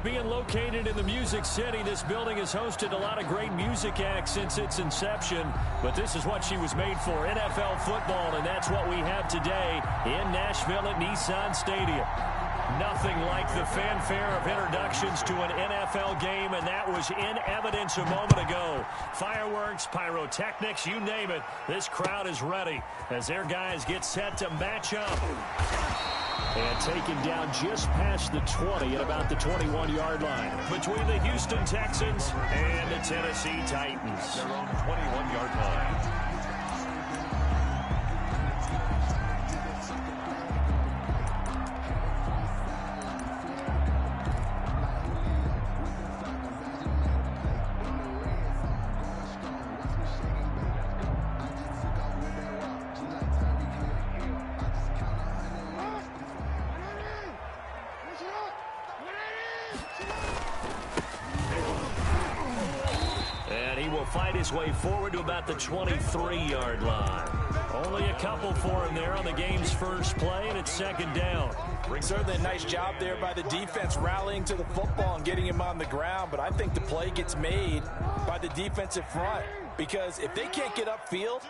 being located in the Music City, this building has hosted a lot of great music acts since its inception. But this is what she was made for, NFL football, and that's what we have today in Nashville at Nissan Stadium. Nothing like the fanfare of introductions to an NFL game, and that was in evidence a moment ago. Fireworks, pyrotechnics, you name it. This crowd is ready as their guys get set to match up. And taken down just past the 20 at about the 21-yard line. Between the Houston Texans and the Tennessee Titans. Their own 21-yard line. Fight his way forward to about the 23-yard line. Only a couple for him there on the game's first play, and it's second down. Certainly a nice job there by the defense rallying to the football and getting him on the ground, but I think the play gets made by the defensive front because if they can't get upfield,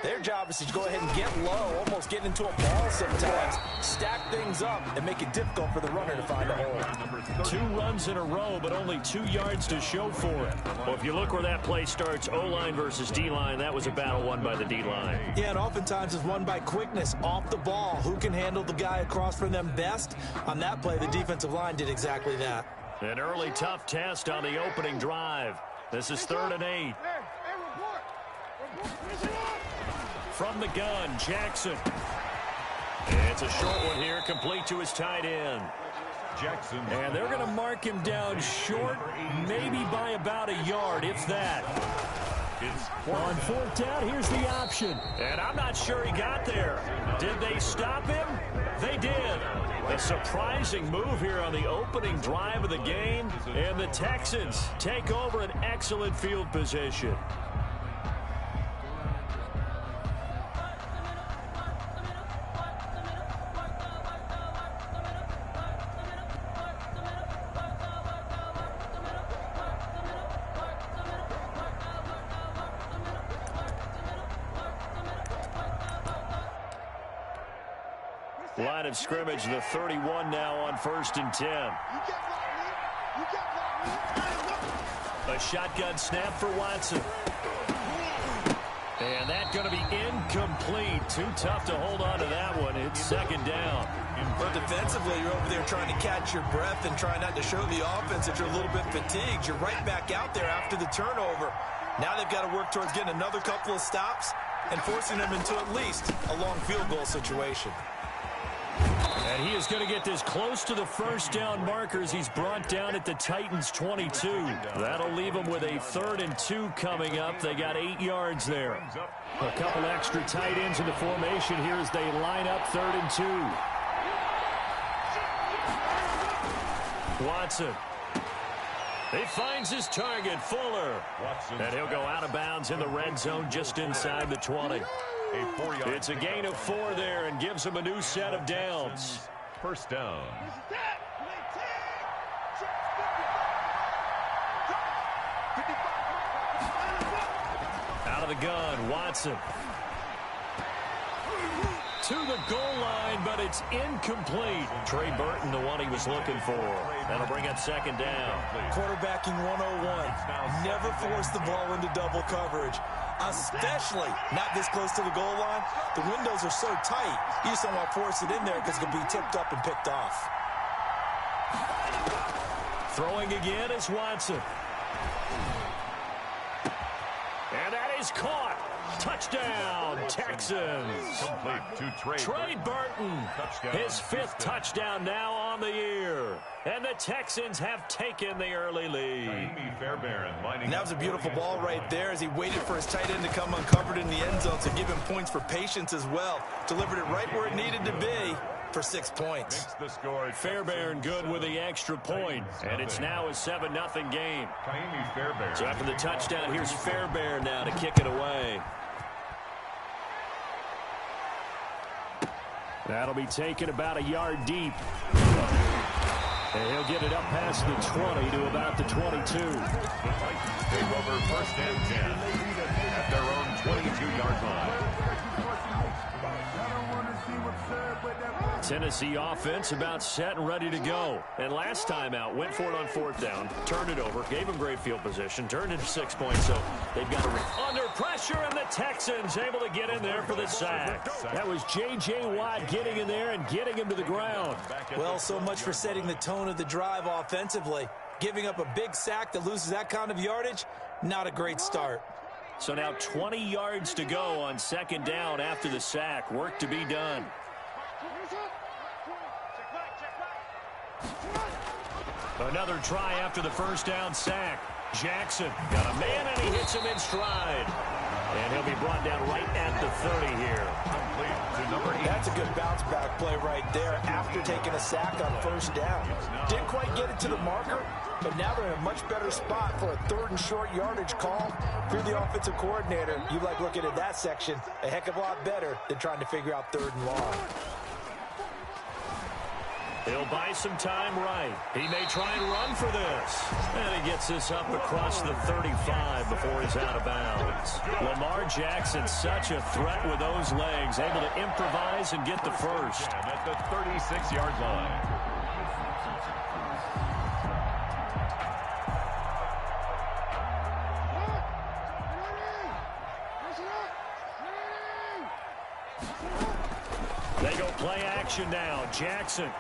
their job is to go ahead and get low, almost get into a ball sometimes, stack things up, and make it difficult for the runner to find a hole. 2 runs in a row, but only 2 yards to show for it. Well, if you look where that play starts, O-line versus D-line, that was a battle won by the D-line. Yeah, and oftentimes it's won by quickness off the ball. Who can handle the guy across from them best? On that play, the defensive line did exactly that. An early tough test on the opening drive. This is 3rd and 8. From the gun, Jackson. It's a short one here, complete to his tight end. Jackson. And they're going to mark him down short, maybe by about a yard, if that. On 4th down, here's the option. And I'm not sure he got there. Did they stop him? They did. A surprising move here on the opening drive of the game. And the Texans take over an excellent field position. Line of scrimmage, the 31 now on 1st and 10. A shotgun snap for Watson. And that's going to be incomplete. Too tough to hold on to that one. It's 2nd down. But defensively, you're over there trying to catch your breath and try not to show the offense that you're a little bit fatigued. You're right back out there after the turnover. Now they've got to work towards getting another couple of stops and forcing them into at least a long field goal situation. And he is going to get this close to the 1st down markers. He's brought down at the Titans' 22. That'll leave him with a 3rd and 2 coming up. They got 8 yards there. A couple extra tight ends in the formation here as they line up 3rd and 2. Watson. He finds his target, Fuller. And he'll go out of bounds in the red zone just inside the 20. It's a gain of 4 there and gives them a new set of downs. 1st down. Out of the gun, Watson. To the goal line, but it's incomplete. Trey Burton, the one he was looking for. That'll bring up 2nd down. Quarterbacking 101. Never force the ball into double coverage, especially not this close to the goal line. The windows are so tight, you just don't want to force it in there because it can be tipped up and picked off. Throwing again is Watson. And that is caught. Touchdown, Texans. Complete to Trey Burton, his 5th touchdown now on the year. And the Texans have taken the early lead. And that was a beautiful ball right there as he waited for his tight end to come uncovered in the end zone to give him points for patience as well. Delivered it right where it needed to be for 6 points. Fairbairn good with the extra point. And it's now a 7-0 game. So after the touchdown, here's Fairbairn now to kick it away. That'll be taken about a yard deep. And he'll get it up past the 20 to about the 22. The Titans take over first and 10 at their own 22-yard line. Tennessee offense about set and ready to go. And last time out, went for it on fourth down, turned it over, gave them great field position, turned it to 6 points. So they've got to under pressure, and the Texans able to get in there for the sack. That was J.J. Watt getting in there and getting him to the ground. Well, so much for setting the tone of the drive offensively. Giving up a big sack that loses that kind of yardage, not a great start. So now 20 yards to go on second down after the sack. Work to be done. Another try after the first down sack. Jackson got a man, and he hits him in stride. And he'll be brought down right at the 30 here. To number 8. That's a good bounce back play right there after taking a sack on first down. Didn't quite get it to the marker, but now they're in a much better spot for a third and short yardage call. If you're the offensive coordinator, you like looking at that section a heck of a lot better than trying to figure out third and long. He'll buy some time right. He may try and run for this. And he gets this up across the 35 before he's out of bounds. Lamar Jackson, such a threat with those legs, able to improvise and get the first. And at the 36-yard line. They go play action now. Jackson.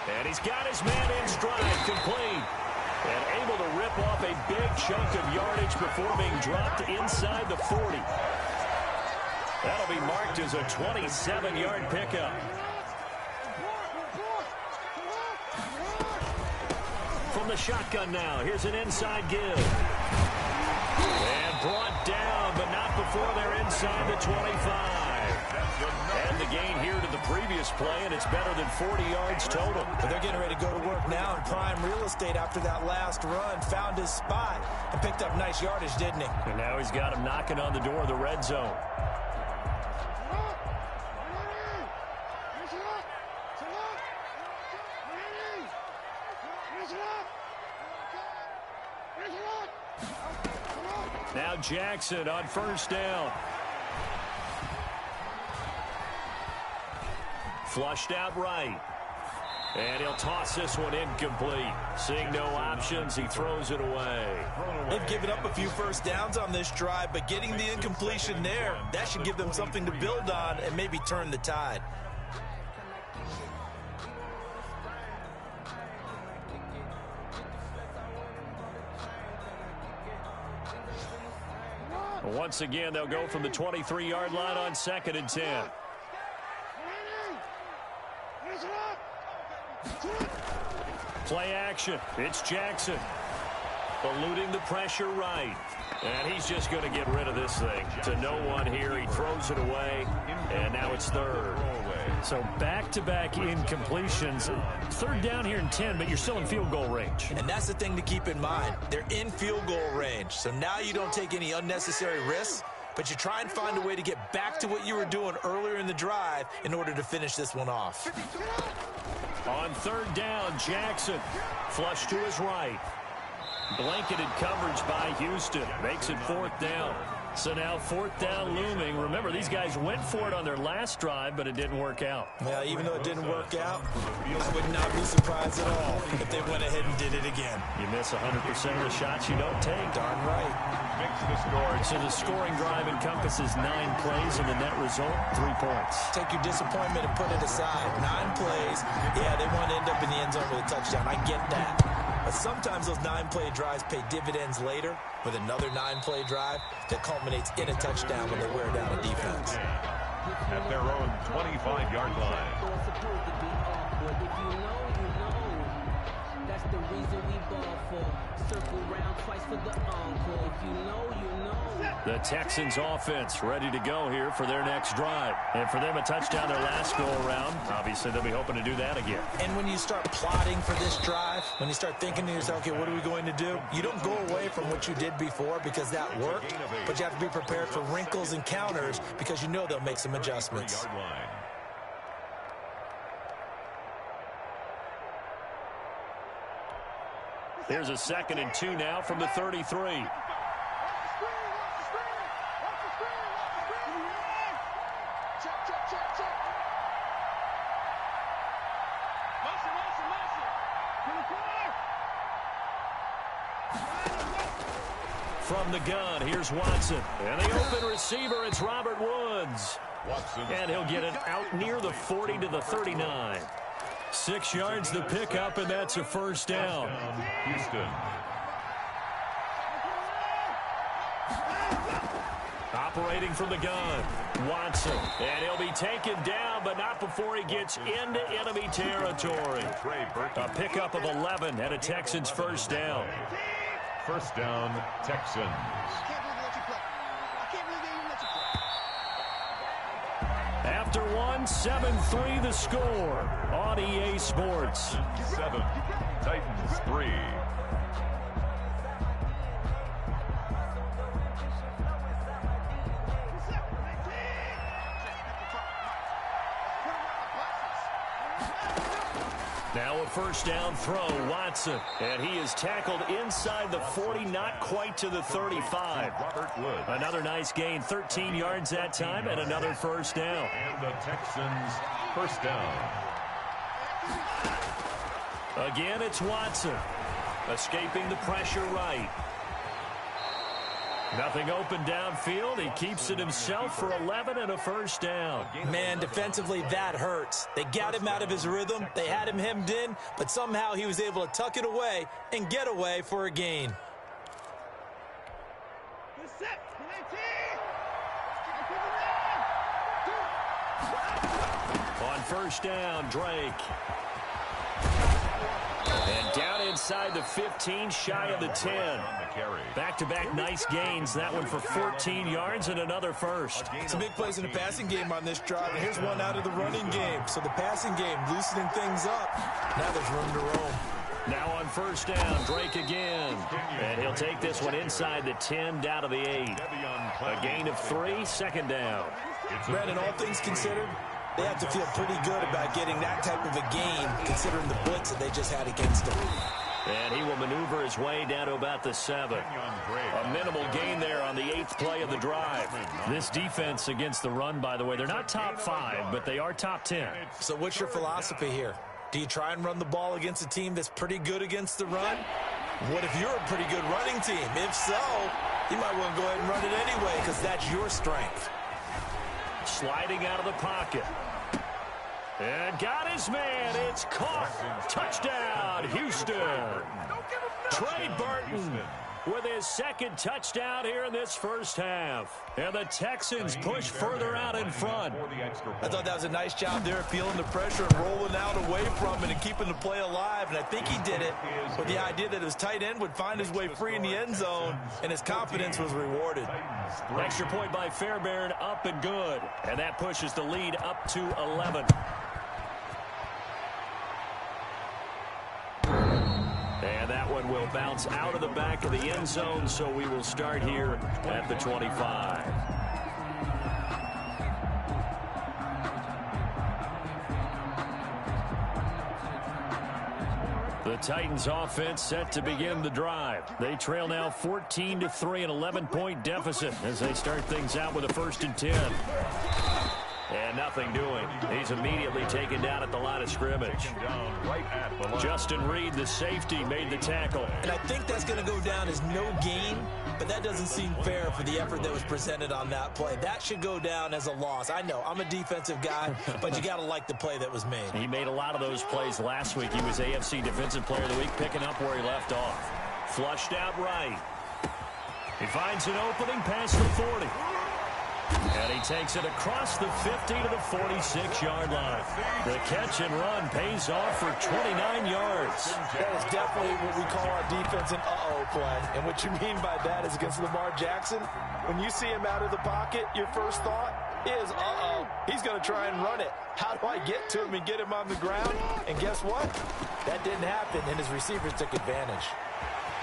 And he's got his man in stride, complete. And able to rip off a big chunk of yardage before being dropped inside the 40. That'll be marked as a 27-yard pickup. From the shotgun now, here's an inside give. And brought down, but not before they're inside the 25. And the gain here to the previous play, and it's better than 40 yards total. But they're getting ready to go to work now in prime real estate after that last run. Found his spot and picked up nice yardage, didn't he? And now he's got him knocking on the door of the red zone. Now Jackson on first down. Flushed out right. And he'll toss this one incomplete. Seeing no options, he throws it away. They've given up a few first downs on this drive, but getting the incompletion there, that should give them something to build on and maybe turn the tide. Once again, they'll go from the 23-yard line on second and 10. Play action. It's Jackson. Eluding the pressure right. And he's just going to get rid of this thing. To no one here. He throws it away. And now it's third. So back-to-back incompletions. Third down here in 10, but you're still in field goal range. And that's the thing to keep in mind. They're in field goal range. So now you don't take any unnecessary risks, but you try and find a way to get back to what you were doing earlier in the drive in order to finish this one off. On third down, Jackson. Flush to his right. Blanketed coverage by Houston. Makes it fourth down. So now fourth down looming. Remember, these guys went for it on their last drive, but it didn't work out. Yeah, even though it didn't work out, I would not be surprised at all if they went ahead and did it again. You miss 100% of the shots you don't take. Darn right. So the scoring drive encompasses 9 plays, and the net result, 3 points. Take your disappointment and put it aside. 9 plays. Yeah, they want to end up in the end zone with a touchdown. I get that. But sometimes those 9-play drives pay dividends later with another 9-play drive that culminates in a touchdown when they wear down a defense. At their own 25-yard line. That's the reason we ball for. Circle round twice for the encore. If you know, you know. The Texans offense ready to go here for their next drive. And for them, a touchdown their last go-around. Obviously, they'll be hoping to do that again. And when you start plotting for this drive, when you start thinking to yourself, okay, what are we going to do? You don't go away from what you did before because that worked, but you have to be prepared for wrinkles and counters because you know they'll make some adjustments. Here's a 2nd and 2 now from the 33. From the gun, here's Watson. And the open receiver, it's Robert Woods. And he'll get it out near the 40 to the 39. 6 yards the pickup, and that's a first down. Houston. Operating from the gun, Watson. And he'll be taken down, but not before he gets into enemy territory. A pickup of 11 and a Texans first down. First down, Texans. After one, 7-3 the score on EA Sports. 7, Titans 3. Now a first down throw, Watson. And he is tackled inside the 40, not quite to the 35. Another nice gain, 13 yards that time, and another first down. And the Texans first down. Again, it's Watson. Escaping the pressure right. Nothing open downfield. He keeps it himself for 11 and a first down. Man, defensively, that hurts. They got him out of his rhythm. They had him hemmed in, but somehow he was able to tuck it away and get away for a gain. On first down, Drake. And down inside the 15, shy of the 10. Back-to-back nice gains. That one for 14 yards and another first. Some big plays in the passing game on this drive, and here's one out of the running game. So the passing game loosening things up. Now there's room to roam. Now on first down, Drake again. And he'll take this one inside the 10, down to the 8. A gain of 3, second down. Brandon, all things considered, they have to feel pretty good about getting that type of a gain, considering the blitz that they just had against them. And he will maneuver his way down to about the 7. A minimal gain there on the 8th play of the drive. This defense against the run, by the way, they're not top 5, but they are top 10. So what's your philosophy here? Do you try and run the ball against a team that's pretty good against the run? What if you're a pretty good running team? If so, you might want to go ahead and run it anyway because that's your strength. Sliding out of the pocket. And got his man. It's caught. Touchdown, Houston. Trey Burton with his second touchdown here in this first half. And the Texans push further out in front. I thought that was a nice job there of feeling the pressure and rolling out away from it and keeping the play alive. And I think he did it with the idea that his tight end would find his way free in the end zone, and his confidence was rewarded. Extra point by Fairbairn, up and good. And that pushes the lead up to 11. And that one will bounce out of the back of the end zone, so we will start here at the 25. The Titans offense set to begin the drive. They trail now 14-3, an 11-point deficit as they start things out with a 1st and 10. And nothing doing. He's immediately taken down at the line of scrimmage. Justin Reed, the safety, made the tackle. And I think that's going to go down as no gain, but that doesn't seem fair for the effort that was presented on that play. That should go down as a loss. I know, I'm a defensive guy, but you got to like the play that was made. He made a lot of those plays last week. He was AFC Defensive Player of the Week, picking up where he left off. Flushed out right. He finds an opening past the 40. And he takes it across the 50 to the 46-yard line. The catch and run pays off for 29 yards. That is definitely what we call our defense an uh-oh play. And what you mean by that is against Lamar Jackson, when you see him out of the pocket, your first thought is, uh-oh, he's going to try and run it. How do I get to him and get him on the ground? And guess what? That didn't happen, and his receivers took advantage.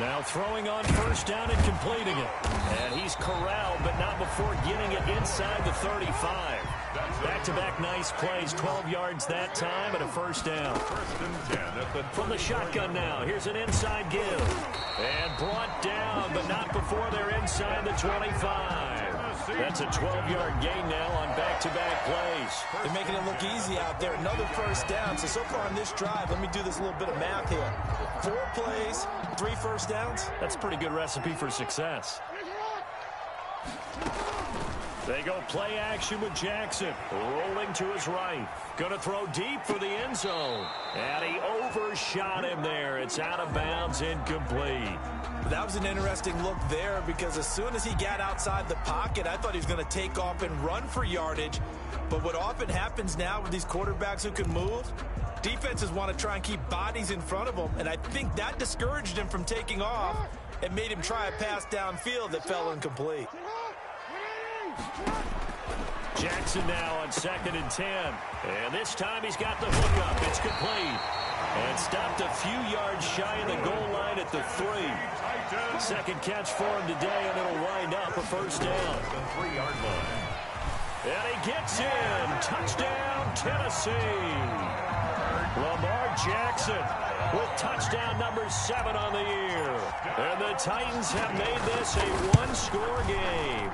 Now throwing on first down and completing it. And he's corralled, but not before getting it inside the 35. Back-to-back nice plays, 12 yards that time and a first down. First and 10 at the From the shotgun now, here's an inside give. And brought down, but not before they're inside the 25. That's a 12-yard gain now on back-to-back plays. They're making it look easy out there. Another first down. So far on this drive, let me do this little bit of math here. 4 plays, 3 first downs. That's a pretty good recipe for success. They go play action with Jackson. Rolling to his right. Going to throw deep for the end zone. And he overshot him there. It's out of bounds, incomplete. That was an interesting look there because as soon as he got outside the pocket, I thought he was going to take off and run for yardage. But what often happens now with these quarterbacks who can move, defenses want to try and keep bodies in front of them. And I think that discouraged him from taking off and made him try a pass downfield that fell incomplete. Jackson now on 2nd and 10. And this time he's got the hookup. It's complete. And stopped a few yards shy of the goal line at the 3. Second catch for him today, and it'll wind up a first down. the 3-yard line. And he gets in. Touchdown, Tennessee. Lamar Jackson with touchdown number 7 on the year. And the Titans have made this a one-score game.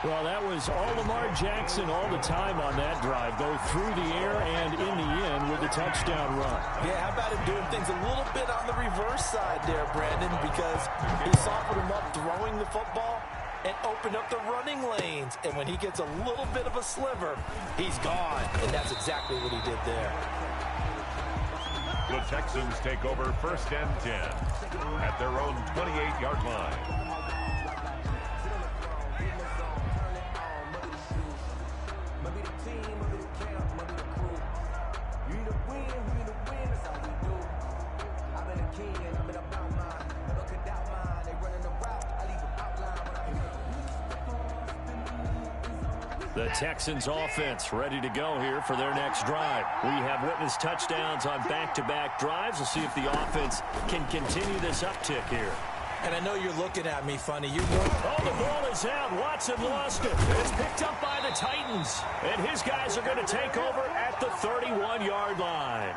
Well, that was all Lamar Jackson all the time on that drive, though through the air and in the end with the touchdown run. Yeah, how about him doing things a little bit on the reverse side there, Brandon, because he softened him up throwing the football and opened up the running lanes. And when he gets a little bit of a sliver, he's gone. And that's exactly what he did there. The Texans take over first and 10 at their own 28-yard line. The Texans offense ready to go here for their next drive. We have witnessed touchdowns on back-to-back drives. We'll see if the offense can continue this uptick here. And I know you're looking at me funny. Oh, the ball is out. Watson lost it. It's picked up by the Titans. And his guys are going to take over at the 31-yard line.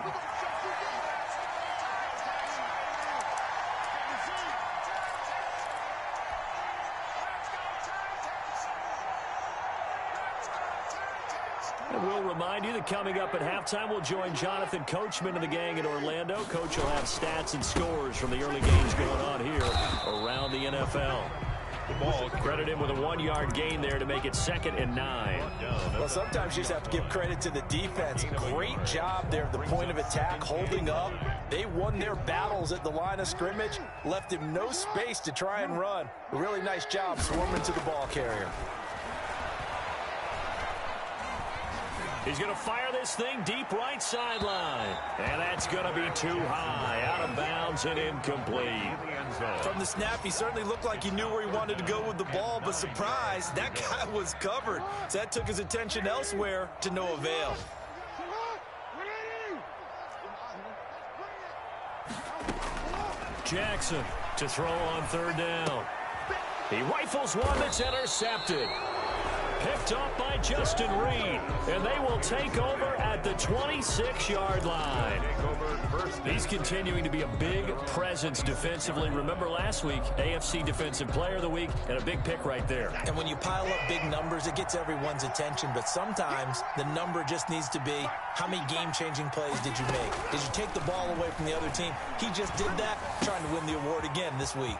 And we'll remind you that coming up at halftime, we'll join Jonathan Coachman and the gang in Orlando. Coach will have stats and scores from the early games going on here around the NFL. The ball credit him with a 1-yard gain there to make it 2nd and 9. Well, sometimes you just have to give credit to the defense. Great job there at the point of attack, holding up. They won their battles at the line of scrimmage, left him no space to try and run. A really nice job swarming to the ball carrier. He's going to fire this thing deep right sideline. And that's going to be too high, out of bounds and incomplete. From the snap, he certainly looked like he knew where he wanted to go with the ball, but surprise, that guy was covered. So that took his attention elsewhere to no avail. Jackson to throw on 3rd down. He rifles one that's intercepted. Picked up by Justin Reed, and they will take over at the 26-yard line. He's continuing to be a big presence defensively. Remember last week, AFC Defensive Player of the Week, and a big pick right there. And when you pile up big numbers, it gets everyone's attention, but sometimes the number just needs to be, how many game-changing plays did you make? Did you take the ball away from the other team? He just did that, trying to win the award again this week.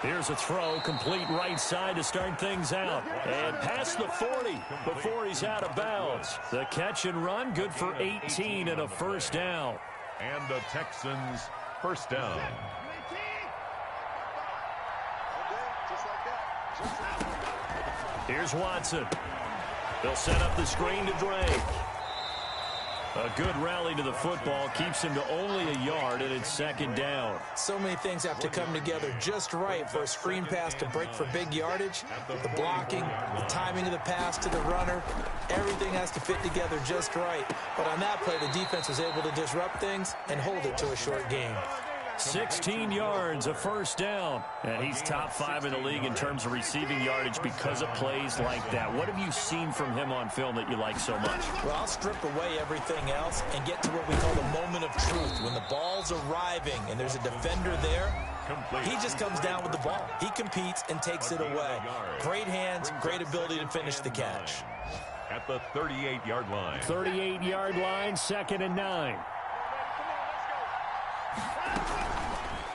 Here's a throw, complete right side to start things out. And past the 40 before he's out of bounds. The catch and run, good for 18 and a first down. And the Texans first down. Here's Watson. They'll set up the screen to Drake. A good rally to the football keeps him to only a yard, and it's 2nd down. So many things have to come together just right for a screen pass to break for big yardage. The blocking, the timing of the pass to the runner, everything has to fit together just right. But on that play, the defense was able to disrupt things and hold it to a short game. 16 yards, a first down. And he's top 5 in the league in terms of receiving yardage because of plays like that. What have you seen from him on film that you like so much? Well, I'll strip away everything else and get to what we call the moment of truth. When the ball's arriving and there's a defender there, he just comes down with the ball. He competes and takes it away. Great hands, great ability to finish the catch. At the 38-yard line. 38-yard line, 2nd and 9.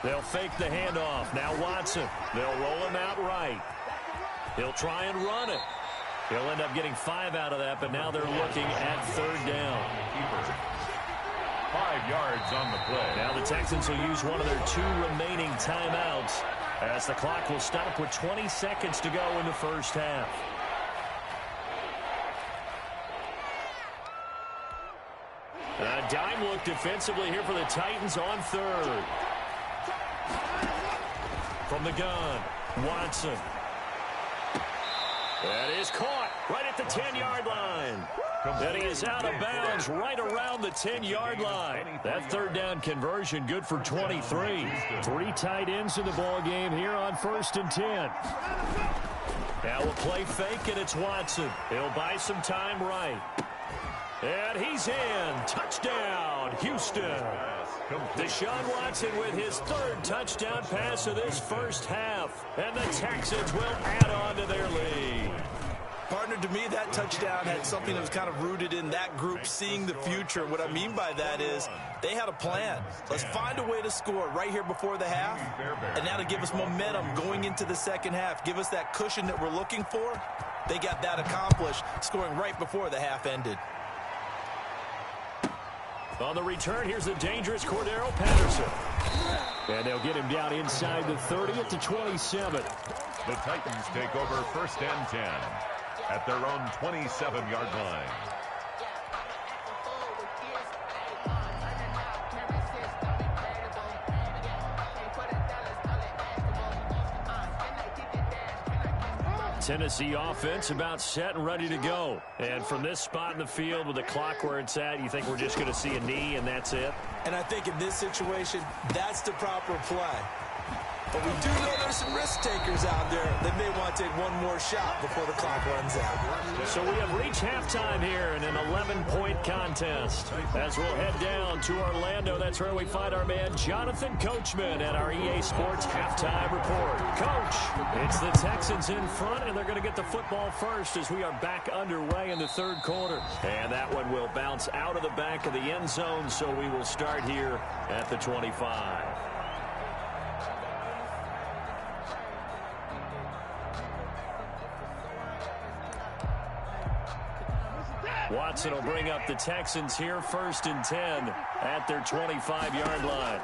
They'll fake the handoff. Now Watson. They'll roll him out right. He'll try and run it. He'll end up getting 5 out of that, but now they're looking at 3rd down. 5 yards on the play. Now the Texans will use one of their 2 remaining timeouts as the clock will stop with 20 seconds to go in the first half. A dime look defensively here for the Titans on 3rd. From the gun, Watson. That is caught right at the 10-yard line. And he is out of bounds right around the 10-yard line. That 3rd down conversion good for 23. 3 tight ends in the ball game here on 1st and 10. Now we'll play fake, and it's Watson. He'll buy some time right. And he's in. Touchdown, Houston. Deshaun Watson with his 3rd touchdown pass of this first half. And the Texans will add on to their lead. Partner, to me, that touchdown had something that was kind of rooted in that group seeing the future. What I mean by that is they had a plan. Let's find a way to score right here before the half. And now to give us momentum going into the second half, give us that cushion that we're looking for. They got that accomplished, scoring right before the half ended. On the return, here's the dangerous Cordero Patterson. And they'll get him down inside the 30 at the 27. The Titans take over 1st and 10 at their own 27-yard line. Tennessee offense about set and ready to go. And from this spot in the field with the clock where it's at, you think we're just going to see a knee and that's it? And I think in this situation, that's the proper play. But we do know there's some risk takers out there that may want to take one more shot before the clock runs out. So we have reached halftime here in an 11-point contest. As we'll head down to Orlando, that's where we find our man Jonathan Coachman at our EA Sports Halftime Report. Coach, it's the Texans in front, and they're going to get the football first as we are back underway in the 3rd quarter. And that one will bounce out of the back of the end zone, so we will start here at the 25. Watson will bring up the Texans here, 1st and 10 at their 25-yard line.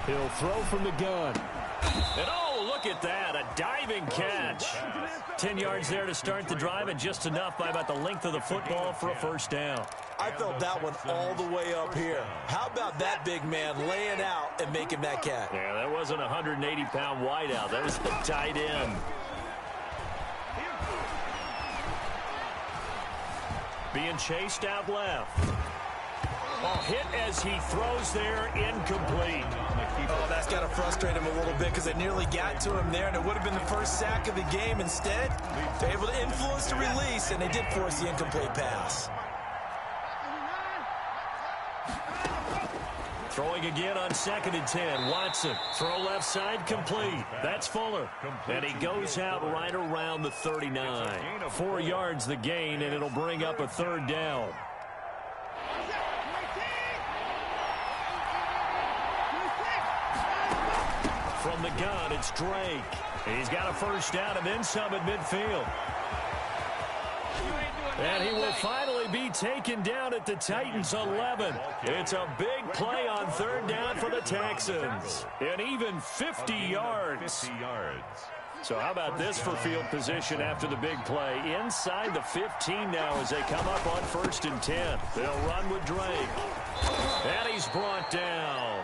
He'll throw from the gun. And oh, look at that, a diving catch. 10 yards there to start the drive, and just enough by about the length of the football for a 1st down. I felt that one all the way up here. How about that big man laying out and making that catch? Yeah, that wasn't a 180-pound wideout. That was a tight end. Being chased out left. Oh, hit as he throws there, incomplete. Oh, that's got to frustrate him a little bit because they nearly got to him there, and it would have been the first sack of the game. Instead, they're able to influence the release, and they did force the incomplete pass. Throwing again on 2nd and 10. Watson, throw left side, complete. That's Fuller. And he goes out right around the 39. 4 yards the gain, and it'll bring up a 3rd down. From the gun, it's Drake. He's got a 1st down and then some at midfield. And he will finally be taken down at the Titans' 11. It's a big play on 3rd down for the Texans. And even 50 yards. So how about this for field position after the big play? Inside the 15 now as they come up on 1st and 10. They'll run with Drake. And he's brought down.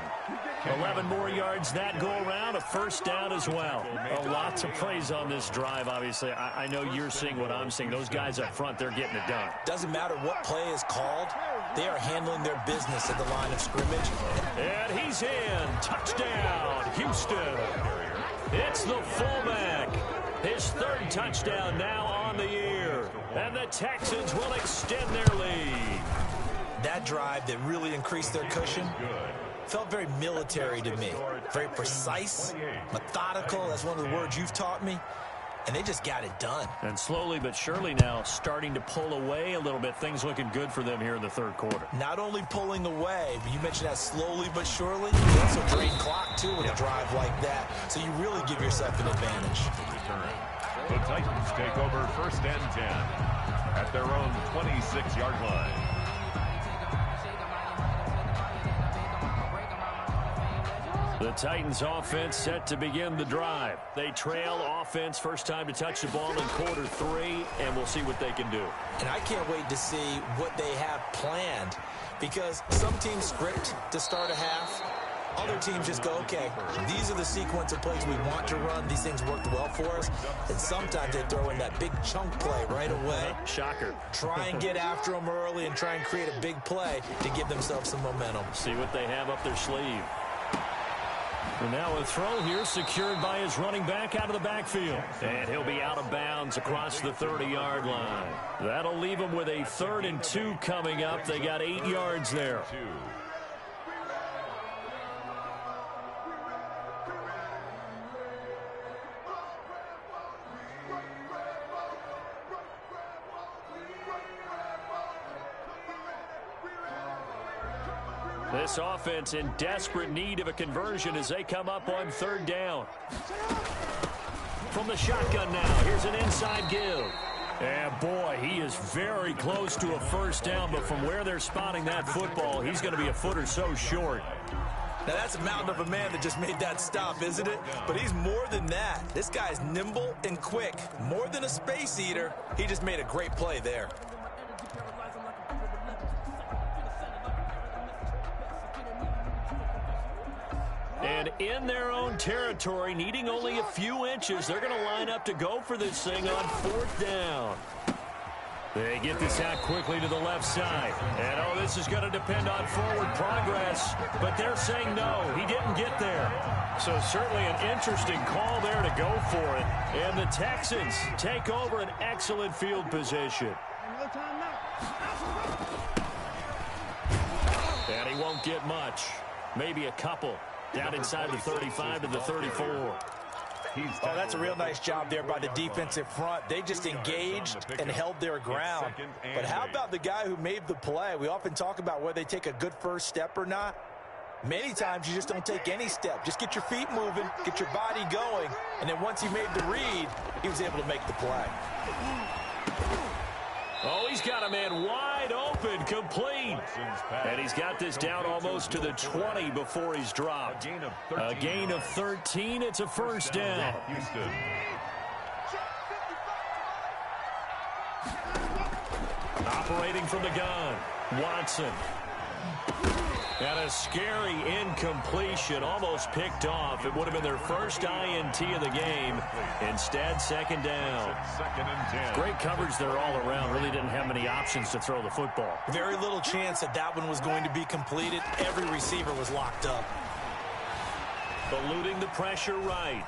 11 more yards that go around, a first down as well. A lot to praise on this drive, obviously. I know you're seeing what I'm seeing. Those guys up front, they're getting it done. Doesn't matter what play is called. They are handling their business at the line of scrimmage. And he's in. Touchdown, Houston. It's the fullback. His third touchdown now on the year. And the Texans will extend their lead. That drive that really increased their cushion felt very military to me. Very precise, methodical. That's one of the words you've taught me. And they just got it done. And slowly but surely now starting to pull away a little bit. Things looking good for them here in the third quarter. Not only pulling away, but you mentioned that slowly but surely. You also drain clock, too, with a drive like that. So you really give yourself an advantage. The Titans take over first and 10 at their own 26-yard line. The Titans offense set to begin the drive. They trail offense, first time to touch the ball in quarter 3, and we'll see what they can do. And I can't wait to see what they have planned, because some teams script to start a half. Other teams just go, okay, these are the sequence of plays we want to run. These things worked well for us. And sometimes they throw in that big chunk play right away. Shocker. Try and get after them early and try and create a big play to give themselves some momentum. See what they have up their sleeve. And now a throw here secured by his running back out of the backfield. And he'll be out of bounds across the 30-yard line. That'll leave him with a 3rd and 2 coming up. They got 8 yards there. This offense in desperate need of a conversion as they come up on 3rd down. From the shotgun now, here's an inside give. And boy, he is very close to a first down, but from where they're spotting that football, he's going to be a foot or so short. Now that's a mountain of a man that just made that stop, isn't it? But he's more than that. This guy's nimble and quick. More than a space eater, he just made a great play there. And in their own territory, needing only a few inches, they're going to line up to go for this thing on 4th down. They get this out quickly to the left side. And, oh, this is going to depend on forward progress. But they're saying no, he didn't get there. So certainly an interesting call there to go for it. And the Texans take over an excellent field position. And he won't get much. Maybe a couple. Down inside the 35 to the 34. Oh, that's a real nice job there by the defensive front. They just engaged and held their ground. But how about the guy who made the play? We often talk about whether they take a good first step or not. Many times you just don't take any step. Just get your feet moving, get your body going, and then once he made the read, he was able to make the play. Oh, he's got a man wide open, complete. And he's got this down almost to the 20 before he's dropped. A gain of 13. It's a first down. Operating from the gun, Watson. And a scary incompletion, almost picked off. It would have been their first INT of the game. Instead, 2nd down. Great coverage there all around. Really didn't have many options to throw the football. Very little chance that that one was going to be completed. Every receiver was locked up. Eluding the pressure right.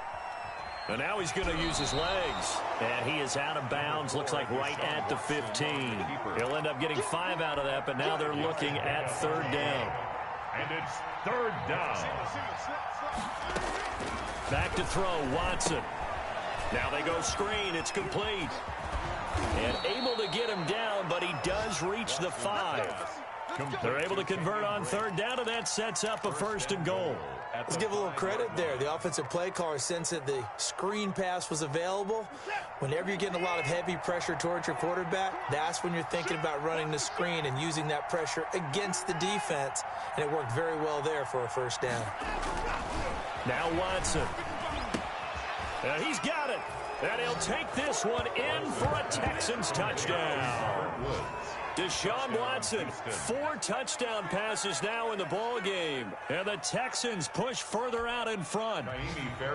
And now he's going to use his legs. And he is out of bounds, looks like right at the 15. He'll end up getting 5 out of that, but now they're looking at 3rd down. And it's 3rd down. Back to throw, Watson. Now they go screen, it's complete. And able to get him down, but he does reach the 5. They're able to convert on 3rd down, and that sets up a 1st and goal. Let's give a little credit there. The offensive play caller sensed that the screen pass was available. Whenever you're getting a lot of heavy pressure towards your quarterback, that's when you're thinking about running the screen and using that pressure against the defense. And it worked very well there for a 1st down. Now Watson. And he's got it. And he'll take this one in for a Texans touchdown. Deshaun Watson, 4 touchdown passes now in the ball game. And the Texans push further out in front.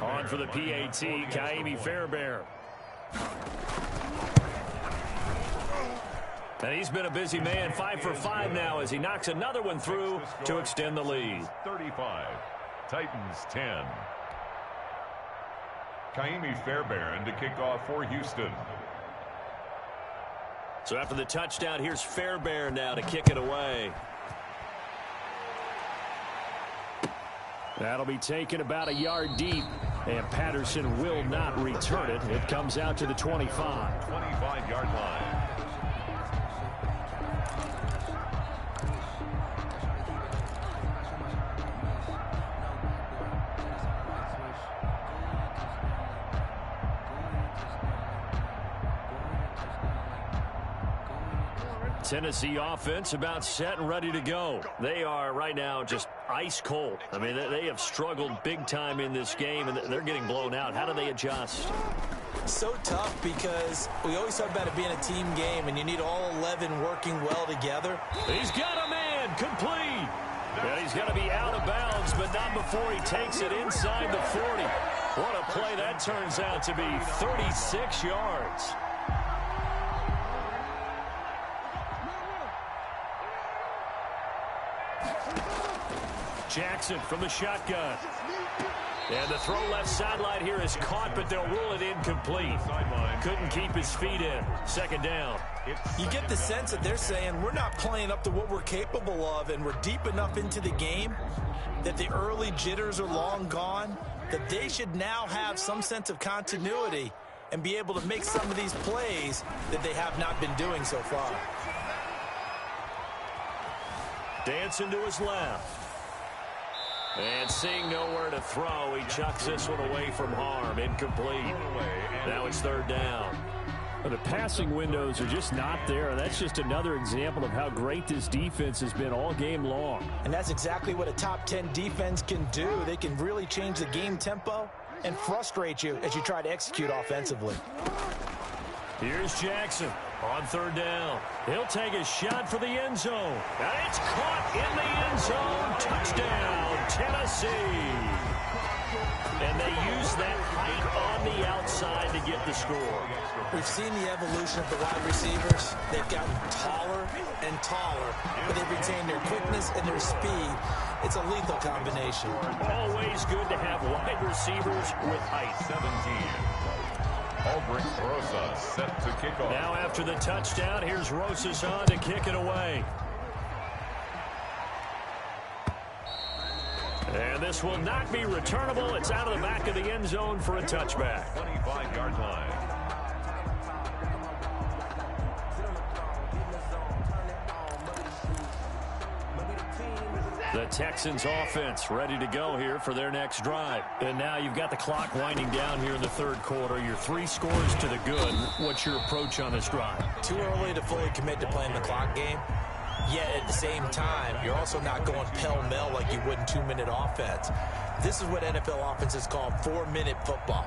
On for the PAT, Kaimi Fairbairn. And he's been a busy man, 5 for 5 now as he knocks another one through to extend the lead. 35, Titans 10. Kaimi Fairbairn to kick off for Houston. So after the touchdown, here's Fairbairn now to kick it away. That'll be taken about a yard deep, and Patterson will not return it. It comes out to the 25. 25-yard line. Tennessee offense about set and ready to go. They are right now just ice cold. I mean, they have struggled big time in this game, and they're getting blown out. How do they adjust? So tough because we always talk about it being a team game, and you need all 11 working well together. He's got a man complete. And he's going to be out of bounds, but not before he takes it inside the 40. What a play that turns out to be, 36 yards. Jackson from the shotgun. And the throw left sideline here is caught, but they'll rule it incomplete. Couldn't keep his feet in. Second down. You get the sense that they're saying we're not playing up to what we're capable of, and we're deep enough into the game that the early jitters are long gone, that they should now have some sense of continuity and be able to make some of these plays that they have not been doing so far. Dancing to his left. And seeing nowhere to throw, he chucks this one away from harm. Incomplete. Now it's third down. Well, the passing windows are just not there. That's just another example of how great this defense has been all game long. And that's exactly what a top 10 defense can do. They can really change the game tempo and frustrate you as you try to execute offensively. Here's Jackson on third down. He'll take a shot for the end zone. And it's caught in the end zone. Touchdown, Tennessee. And they use that height on the outside to get the score. We've seen the evolution of the wide receivers. They've gotten taller and taller, but they've retained their quickness and their speed. It's a lethal combination. Always good to have wide receivers with height. 17. Albrecht Rosas set to kick off. Now after the touchdown, here's Rosas on to kick it away. And this will not be returnable. It's out of the back of the end zone for a touchback. 25-yard line. The Texans offense ready to go here for their next drive. And now you've got the clock winding down here in the third quarter. Your 3 scores to the good. What's your approach on this drive? Too early to fully commit to playing the clock game. Yet at the same time, you're also not going pell-mell like you would in 2-minute offense. This is what NFL offenses call 4-minute football.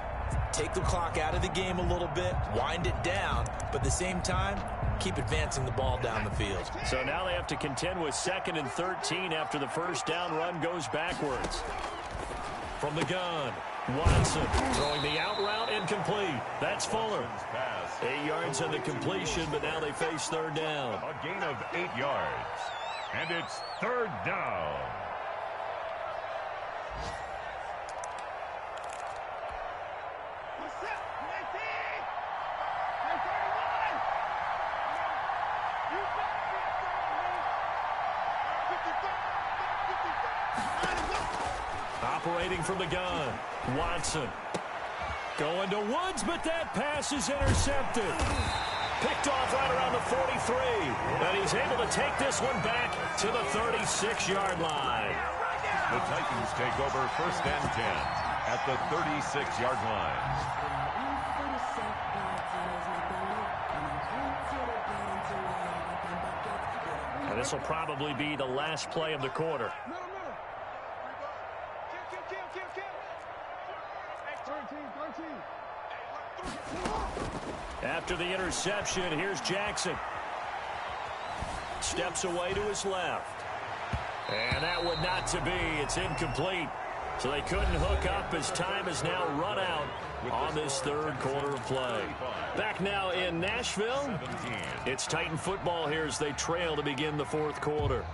Take the clock out of the game a little bit, wind it down, but at the same time, keep advancing the ball down the field. So now they have to contend with 2nd and 13 after the first down run goes backwards. From the gun, Watson throwing the out route incomplete. That's Fuller. 8 yards on the completion, but now they face third down. A gain of 8 yards. And it's third down. Operating from the gun, Watson. Going to Woods, but that pass is intercepted. Picked off right around the 43. And he's able to take this one back to the 36-yard line. The Titans take over 1st and 10 at the 36-yard line. And this will probably be the last play of the quarter. After the interception, here's Jackson. Steps away to his left. And that would not to be. It's incomplete. So they couldn't hook up as time has now run out on this third quarter of play. Back now in Nashville. It's Titan football here as they trail to begin the fourth quarter.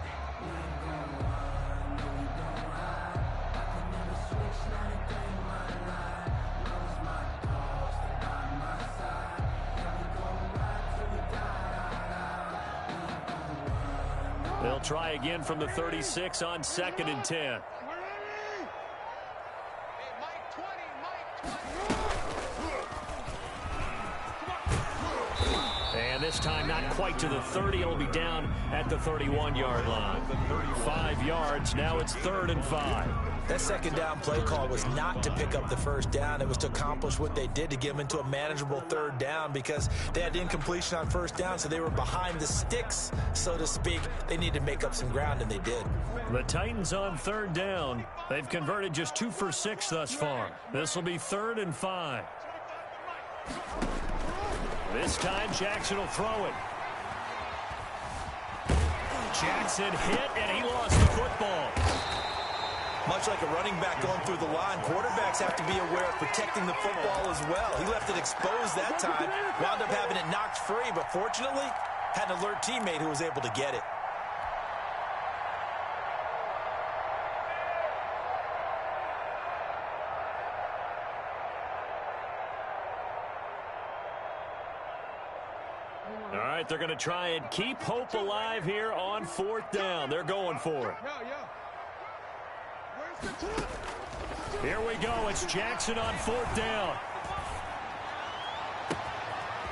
They'll try again from the 36 on 2nd and 10. And this time not quite to the 30. It'll be down at the 31-yard line. 5 yards. Now it's 3rd and 5. That second down play call was not to pick up the first down. It was to accomplish what they did to get them into a manageable 3rd down because they had incompletion on 1st down, so they were behind the sticks, so to speak. They needed to make up some ground, and they did. The Titans on 3rd down. They've converted just 2 for 6 thus far. This will be 3rd and 5. This time Jackson will throw it. Jackson hit, and he lost the football. Much like a running back going through the line, quarterbacks have to be aware of protecting the football as well. He left it exposed that time, wound up having it knocked free, but fortunately had an alert teammate who was able to get it. All right, they're going to try and keep hope alive here on 4th down. They're going for it. Here we go. It's Jackson on 4th down.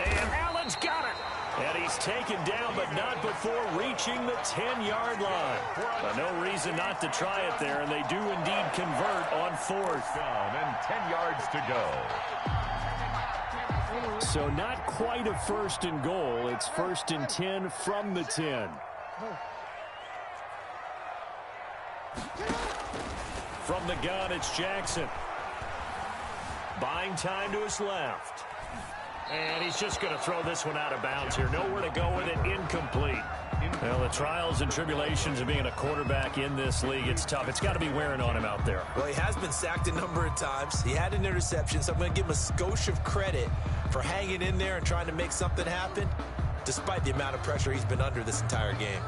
And Allen's got it. And he's taken down, but not before reaching the 10-yard line. But no reason not to try it there, and they do indeed convert on 4th down and 10 yards to go. So not quite a 1st and goal. It's 1st and 10 from the 10. From the gun, it's Jackson. Buying time to his left. And he's just going to throw this one out of bounds here. Nowhere to go with it. Incomplete. Well, the trials and tribulations of being a quarterback in this league, it's tough. It's got to be wearing on him out there. Well, he has been sacked a number of times. He had an interception, so I'm going to give him a skosh of credit for hanging in there and trying to make something happen, despite the amount of pressure he's been under this entire game.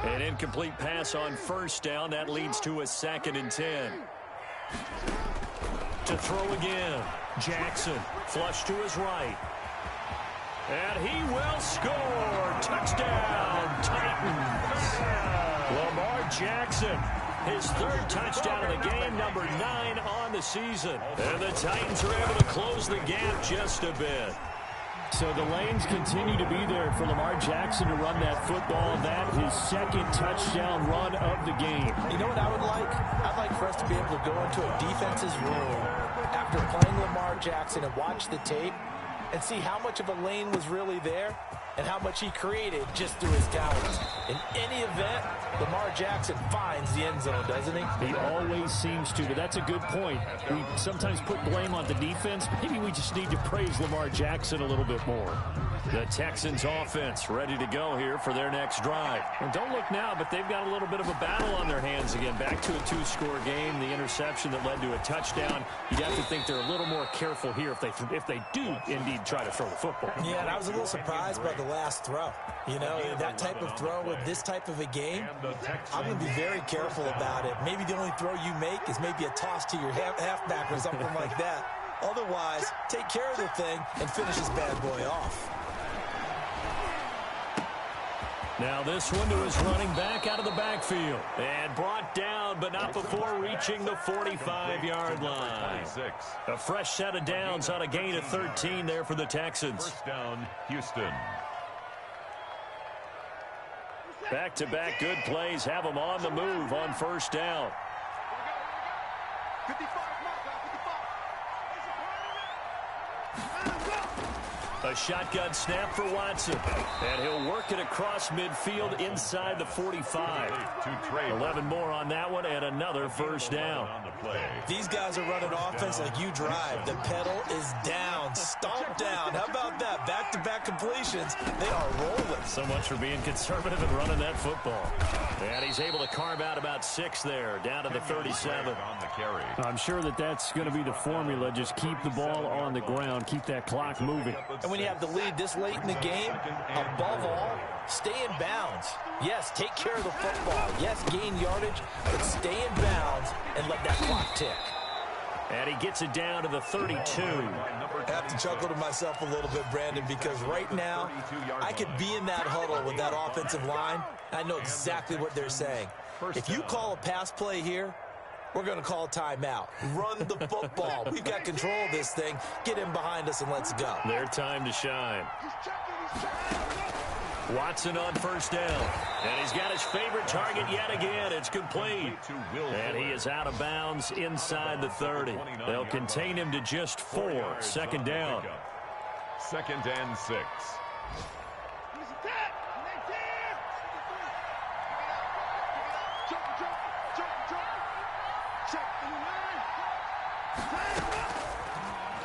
An incomplete pass on 1st down. That leads to a 2nd and 10. To throw again. Jackson, flush to his right. And he will score. Touchdown, Titans. Lamar Jackson, his 3rd touchdown of the game, number 9 on the season. And the Titans are able to close the gap just a bit. So the lanes continue to be there for Lamar Jackson to run that football. That his 2nd touchdown run of the game. You know what I would like? I'd like for us to be able to go into a defense's room after playing Lamar Jackson and watch the tape and see how much of a lane was really there and how much he created just through his talents. In any event, Lamar Jackson finds the end zone, doesn't he? He always seems to, but that's a good point. We sometimes put blame on the defense. Maybe we just need to praise Lamar Jackson a little bit more. The Texans offense ready to go here for their next drive. And don't look now, but they've got a little bit of a battle on their hands again. Back to a 2-score game, the interception that led to a touchdown. You'd have to think they're a little more careful here if they do indeed try to throw the football. Yeah, and I was a little surprised by the last throw. You know, that type of throw with this type of a game, I'm going to be very careful about it. Maybe the only throw you make is maybe a toss to your halfback or something like that. Otherwise, take care of the thing and finish this bad boy off. Now this one to his running back out of the backfield. And brought down, but not before reaching the 45-yard line. A fresh set of downs on a gain of 13 there for the Texans. 1st down, Houston. Back-to-back good plays have them on the move on 1st down. A shotgun snap for Watson. And he'll work it across midfield inside the 45. 11 more on that one and another first down. These guys are running offense like you drive. The pedal is down. Stomp down. How about that? Back-to-back completions. They are rolling. So much for being conservative and running that football. And he's able to carve out about 6 there, down to the 37. I'm sure that's going to be the formula. Just keep the ball on the ground. Keep that clock moving. And when you have the lead this late in the game, above all, stay in bounds. Yes, take care of the football. Yes, gain yardage, but stay in bounds and let that clock tick. And he gets it down to the 32. I have to chuckle to myself a little bit, Brandon, because right now I could be in that huddle with that offensive line. I know exactly what they're saying. If you call a pass play here, we're going to call a timeout. Run the football. We've got control of this thing. Get in behind us and let's go. Their time to shine. Watson on first down. And he's got his favorite target yet again. It's complete. And he is out of bounds inside the 30. They'll contain him to just 4. Second down. 2nd and 6.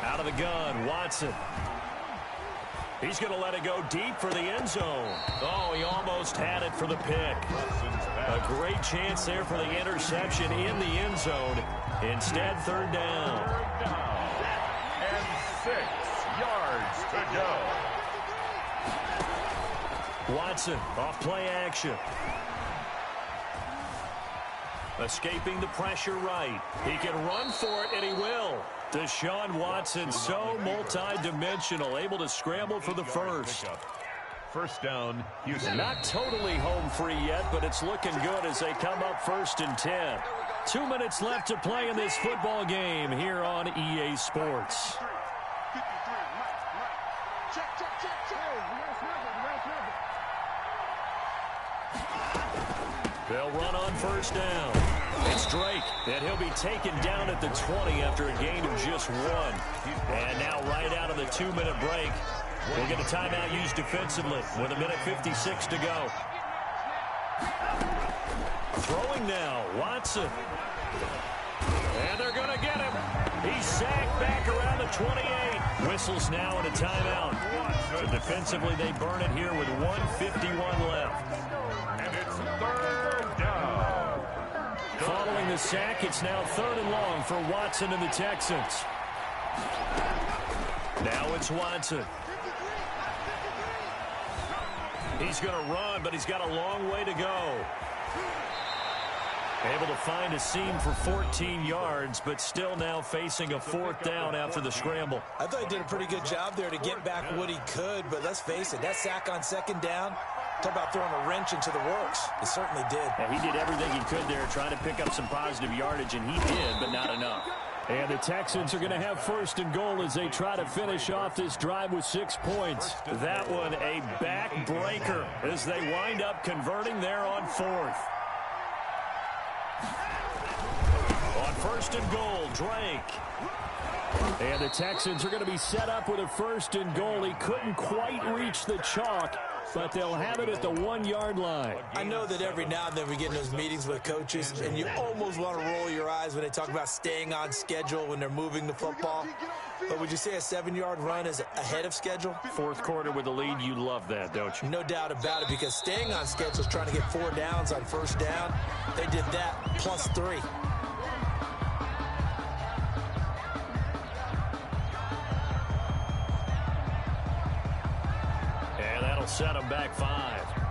Out of the gun, Watson. He's going to let it go deep for the end zone. Oh, he almost had it for the pick. A great chance there for the interception in the end zone. Instead, third down. And 6 yards to go. Watson off play action. Escaping the pressure right. He can run for it, and he will. Deshaun Watson, so multi-dimensional, able to scramble for the first. First down, Houston. Not totally home free yet, but it's looking good as they come up 1st and 10. 2 minutes left to play in this football game here on EA Sports. They'll run on first down. It's Drake, and he'll be taken down at the 20 after a gain of just 1. And now right out of the 2-minute break, we'll get a timeout used defensively with 1:56 to go. Throwing now, Watson. And they're going to get him. He's sacked back around the 28. Whistles now and a timeout. So defensively, they burn it here with 1:51 left. And it's 3rd down. Following the sack, it's now 3rd and long for Watson and the Texans. Now it's Watson. He's going to run, but he's got a long way to go. Able to find a seam for 14 yards, but still now facing a 4th down after the scramble. I thought he did a pretty good job there to get back what he could, but let's face it, that sack on 2nd down, talk about throwing a wrench into the works. He certainly did. Yeah, he did everything he could there, trying to pick up some positive yardage, and he did, but not enough. And the Texans are going to have 1st and goal as they try to finish off this drive with 6 points. That one a backbreaker as they wind up converting there on 4th. On 1st and goal, Drake. And the Texans are going to be set up with a 1st and goal. He couldn't quite reach the chalk, but they'll have it at the 1-yard line. I know that every now and then we get in those meetings with coaches, and you almost want to roll your eyes when they talk about staying on schedule when they're moving the football. But would you say a 7-yard run is ahead of schedule? 4th quarter with the lead, you love that, don't you? No doubt about it, because staying on schedule is trying to get 4 downs on 1st down. They did that plus 3. And that'll set them back 5.